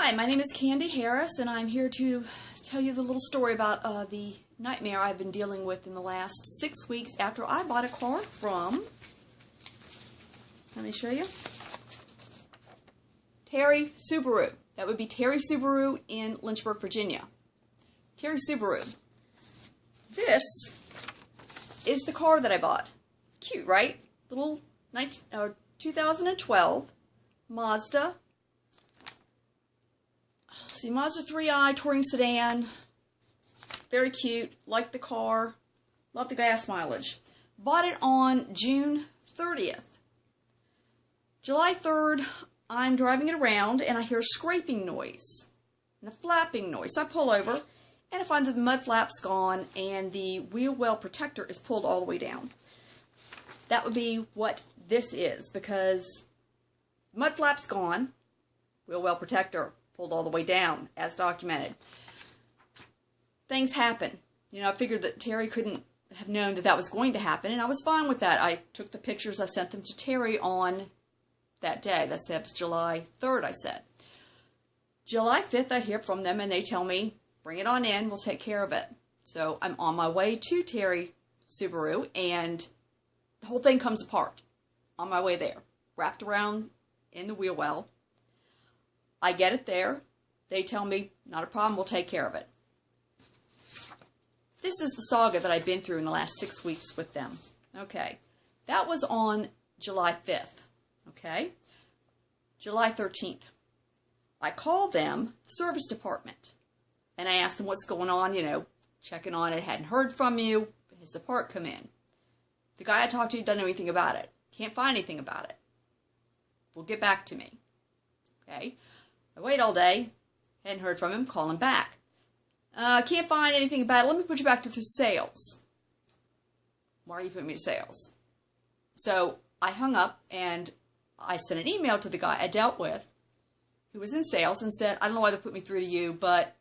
Hi, my name is Candy Harris, and I'm here to tell you the little story about the nightmare I've been dealing with in the last 6 weeks after I bought a car from, let me show you, Terry Subaru. That would be Terry Subaru in Lynchburg, Virginia. Terry Subaru. This is the car that I bought. Cute, right? Little 2012 Mazda. See, Mazda 3i touring sedan. Very cute. Like the car. Love the gas mileage. Bought it on June 30th. July 3rd, I'm driving it around and I hear a scraping noise and a flapping noise. So I pull over and I find that the mud flap's gone and the wheel well protector is pulled all the way down. That would be what this is, because mud flap's gone, wheel well protector pulled all the way down, as documented. Things happen. You know, I figured that Terry couldn't have known that that was going to happen, and I was fine with that. I took the pictures, I sent them to Terry on that day. That was July 3rd, I said. July 5th, I hear from them, and they tell me, bring it on in, we'll take care of it. So I'm on my way to Terry Subaru, and the whole thing comes apart on my way there, wrapped around in the wheel well. I get it there. They tell me, not a problem, we'll take care of it. This is the saga that I've been through in the last 6 weeks with them. Okay, that was on July 5th. Okay, July 13th. I called them, the service department, and I asked them what's going on, you know, checking on it, hadn't heard from you, has the part come in? The guy I talked to doesn't know anything about it. Can't find anything about it. Will get back to me. Okay. I wait all day. Hadn't heard from him. Call him back. Can't find anything about it. Let me put you back to sales. Why are you putting me to sales? So I hung up and I sent an email to the guy I dealt with who was in sales and said, I don't know why they put me through to you, but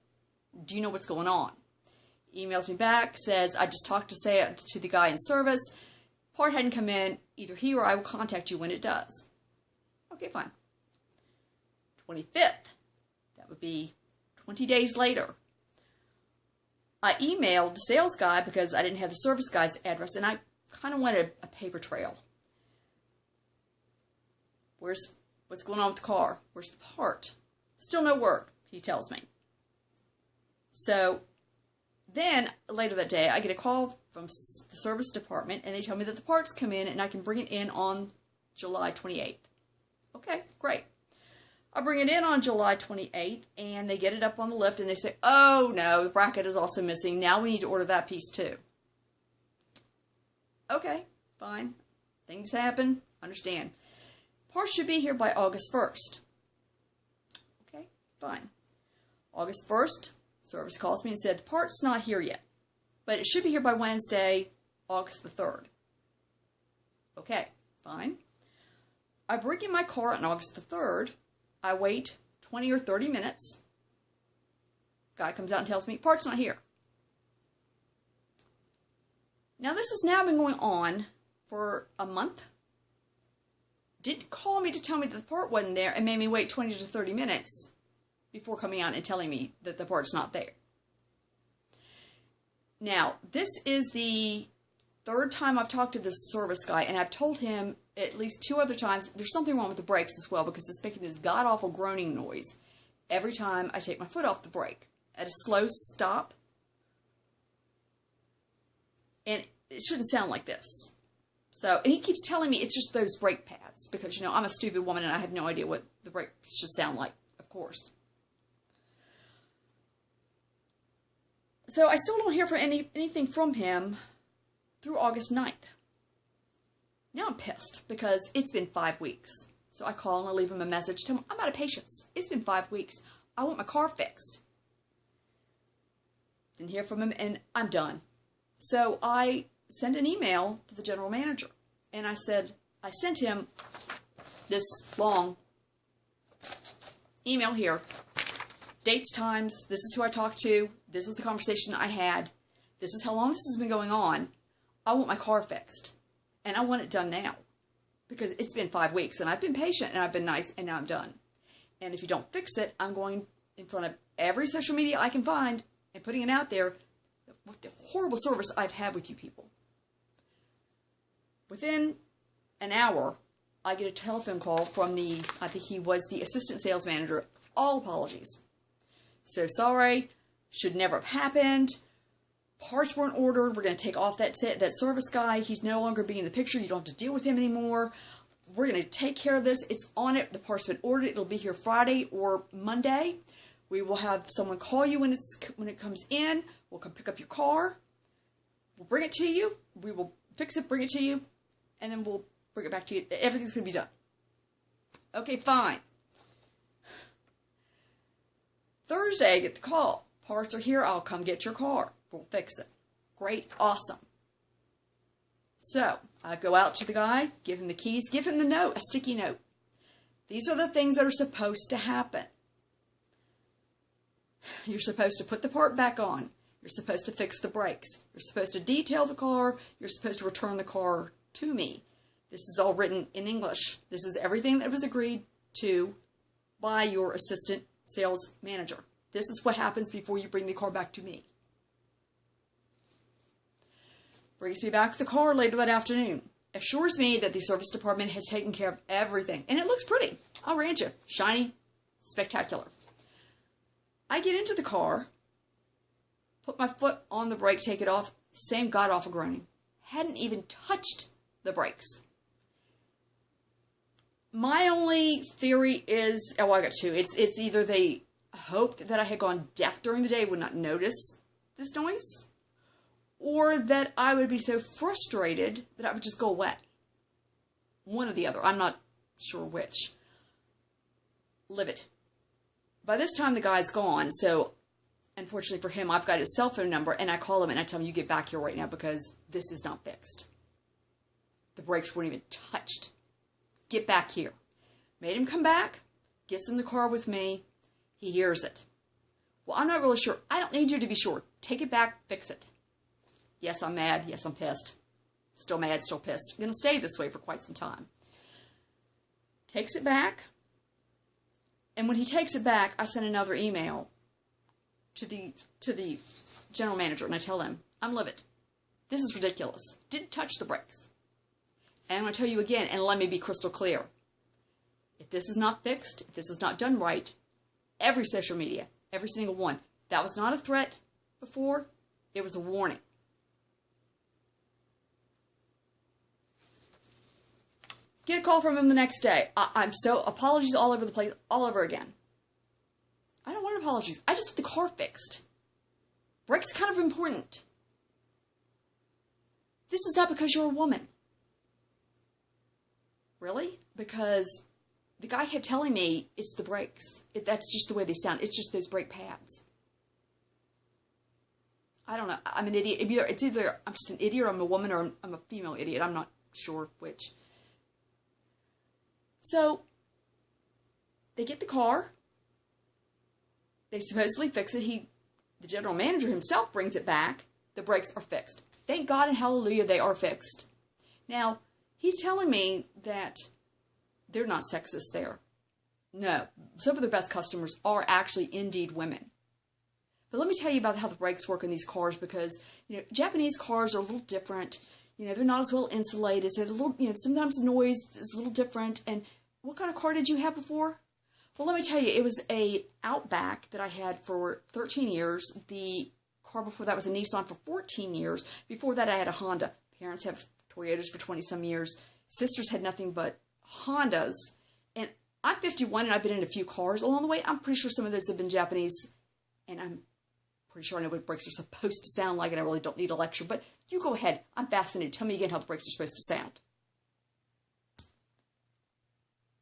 do you know what's going on? Emails me back, says, I just talked to the guy in service. Part hadn't come in. Either he or I will contact you when it does. Okay, fine. 25th. That would be 20 days later. I emailed the sales guy because I didn't have the service guy's address, and I kind of wanted a paper trail. What's going on with the car? Where's the part? Still no word, he tells me. So then, later that day, I get a call from the service department, and they tell me that the parts come in, and I can bring it in on July 28th. Okay, great. I bring it in on July 28th, and they get it up on the lift, and they say, oh, no, the bracket is also missing. Now we need to order that piece, too. Okay, fine. Things happen. Understand. Parts should be here by August 1st. Okay, fine. August 1st, service calls me and said, the part's not here yet, but it should be here by Wednesday, August the 3rd. Okay, fine. I bring in my car on August the 3rd. I wait 20 or 30 minutes. Guy comes out and tells me, part's not here. Now, this has now been going on for a month. Didn't call me to tell me that the part wasn't there and made me wait 20 to 30 minutes before coming out and telling me that the part's not there. Now, this is the third time I've talked to this service guy, and I've told him at least 2 other times there's something wrong with the brakes as well, because it's making this god-awful groaning noise every time I take my foot off the brake at a slow stop. And it shouldn't sound like this. So, and he keeps telling me it's just those brake pads, because, you know, I'm a stupid woman and I have no idea what the brakes should sound like, of course. So I still don't hear from anything from him through August 9th. Now I'm pissed because it's been 5 weeks. So I call and I leave him a message. Tell him, I'm out of patience. It's been 5 weeks. I want my car fixed. Didn't hear from him, and I'm done. So I sent an email to the general manager. And I said, I sent him this long email here. Dates, times, this is who I talked to. This is the conversation I had. This is how long this has been going on. I want my car fixed. And I want it done now. because it's been 5 weeks and I've been patient and I've been nice and now I'm done. And if you don't fix it, I'm going in front of every social media I can find and putting it out there with the horrible service I've had with you people. Within an hour, I get a telephone call from I think he was the assistant sales manager. All apologies. So sorry, should never have happened. Parts weren't ordered. We're going to take off that service guy. He's no longer being in the picture. You don't have to deal with him anymore. We're going to take care of this. It's on it. The part's been ordered. It'll be here Friday or Monday. We will have someone call you when it comes in. We'll come pick up your car. We'll bring it to you. We will fix it, bring it to you, and then we'll bring it back to you. Everything's going to be done. Okay, fine. Thursday, I get the call. Parts are here. I'll come get your car. We'll fix it. Great. Awesome. So, I go out to the guy, give him the keys, give him the note, a sticky note. These are the things that are supposed to happen. You're supposed to put the part back on. You're supposed to fix the brakes. You're supposed to detail the car. You're supposed to return the car to me. This is all written in English. This is everything that was agreed to by your assistant sales manager. This is what happens before you bring the car back to me. Brings me back the car later that afternoon. Assures me that the service department has taken care of everything. And it looks pretty. I'll grant you. Shiny. Spectacular. I get into the car. Put my foot on the brake, take it off. Same god-awful groaning. Hadn't even touched the brakes. My only theory is, I got two. It's either they hoped that I had gone deaf during the day, would not notice this noise, or that I would be so frustrated that I would just go away. One or the other. I'm not sure which. Livid. By this time, the guy's gone, so unfortunately for him, I've got his cell phone number, and I call him and I tell him, you get back here right now because this is not fixed. The brakes weren't even touched. Get back here. Made him come back, gets in the car with me. He hears it. Well, I'm not really sure. I don't need you to be sure. Take it back, fix it. Yes, I'm mad. Yes, I'm pissed. Still mad, still pissed. I'm going to stay this way for quite some time. Takes it back. And when he takes it back, I send another email to the general manager, and I tell him, I'm livid. This is ridiculous. Didn't touch the brakes. And I'm going to tell you again, and let me be crystal clear. If this is not fixed, if this is not done right, every social media, every single one, that was not a threat before, it was a warning. Get a call from him the next day. I'm so, apologies all over the place, all over again. I don't want apologies. I just want the car fixed. Brakes kind of important. This is not because you're a woman. Really? Because the guy kept telling me it's the brakes. That's just the way they sound. It's just those brake pads. I don't know. I'm an idiot. It's either I'm just an idiot or I'm a woman or I'm a female idiot. I'm not sure which. So, they get the car. They supposedly fix it. The general manager himself brings it back. The brakes are fixed. Thank God and hallelujah they are fixed. Now, he's telling me that they're not sexist there. No, some of their best customers are actually indeed women. But let me tell you about how the brakes work in these cars because, Japanese cars are a little different. They're not as well insulated. So they're a little, sometimes the noise is a little different. And what kind of car did you have before? Well, let me tell you, it was a Outback that I had for 13 years. The car before that was a Nissan for 14 years. Before that, I had a Honda. Parents have Toyotas for 20-some years. Sisters had nothing but Hondas. And I'm 51 and I've been in a few cars along the way. I'm pretty sure some of those have been Japanese. And I'm pretty sure I know what brakes are supposed to sound like, and I really don't need a lecture. But you go ahead. I'm fascinated. Tell me again how the brakes are supposed to sound.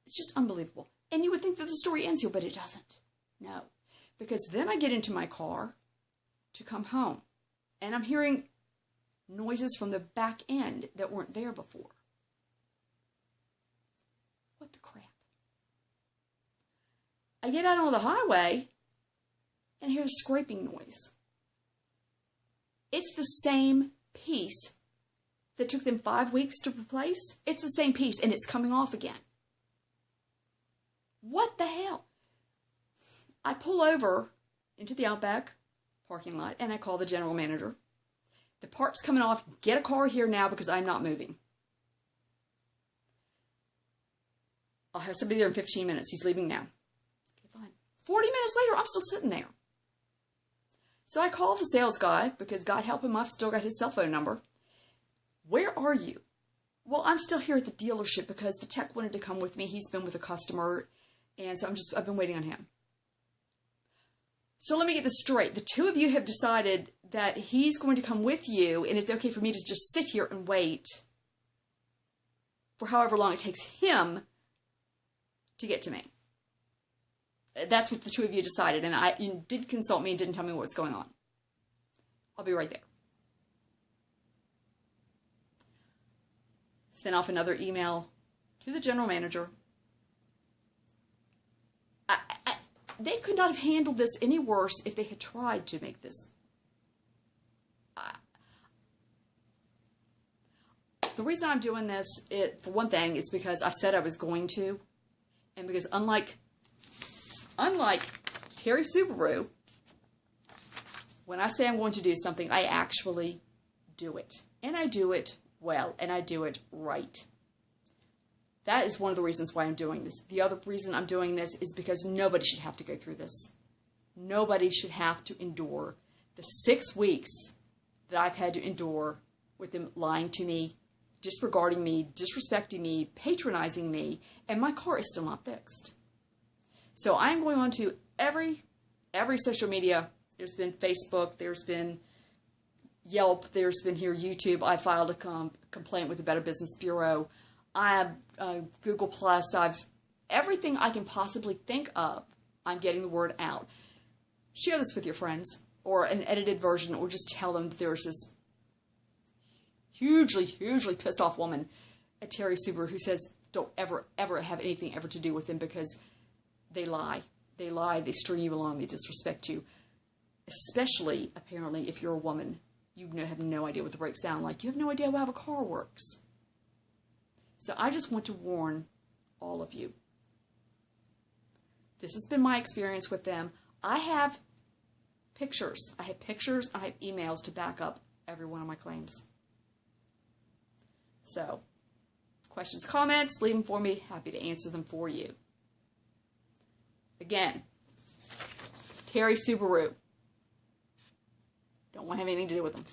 It's just unbelievable. And you would think that the story ends here, but it doesn't. No. Because then I get into my car to come home, and I'm hearing noises from the back end that weren't there before. What the crap? I get out on the highway and hear the scraping noise. It's the same piece that took them 5 weeks to replace. It's the same piece, and it's coming off again. What the hell? I pull over into the Outback parking lot and I call the general manager. The part's coming off. Get a car here now because I'm not moving. I'll have somebody there in 15 minutes. He's leaving now. Okay, fine. 40 minutes later, I'm still sitting there. So I call the sales guy because God help him, I've still got his cell phone number. Where are you? Well, I'm still here at the dealership because the tech wanted to come with me. He's been with a customer, and so I've been waiting on him. So let me get this straight. The two of you have decided that he's going to come with you, and it's okay for me to just sit here and wait for however long it takes him to get to me. That's what the two of you decided, and you did consult me and didn't tell me what was going on. I'll be right there. Sent off another email to the general manager. They could not have handled this any worse if they had tried to make this. The reason I'm doing this, for one thing, is because I said I was going to, and because unlike Terry Subaru, when I say I'm going to do something, I actually do it. And I do it well, and I do it right. That is one of the reasons why I'm doing this. The other reason I'm doing this is because nobody should have to go through this. Nobody should have to endure the 6 weeks that I've had to endure with them lying to me, disregarding me, disrespecting me, patronizing me, and my car is still not fixed. So I'm going on to every social media. There's been Facebook, there's been Yelp, there's been here YouTube. I filed a complaint with the Better Business Bureau. I have Google Plus. I've everything I can possibly think of. I'm getting the word out. Share this with your friends, or an edited version, or just tell them that there's this hugely pissed off woman at Terry Subaru who says don't ever have anything ever to do with them because they lie. They lie. They string you along. They disrespect you. Especially, apparently, if you're a woman, you have no idea what the brakes sound like. You have no idea how a car works. So I just want to warn all of you. This has been my experience with them. I have pictures. I have emails to back up every one of my claims. So, questions, comments, leave them for me. Happy to answer them for you. Again, Terry Subaru. Don't want to have anything to do with them.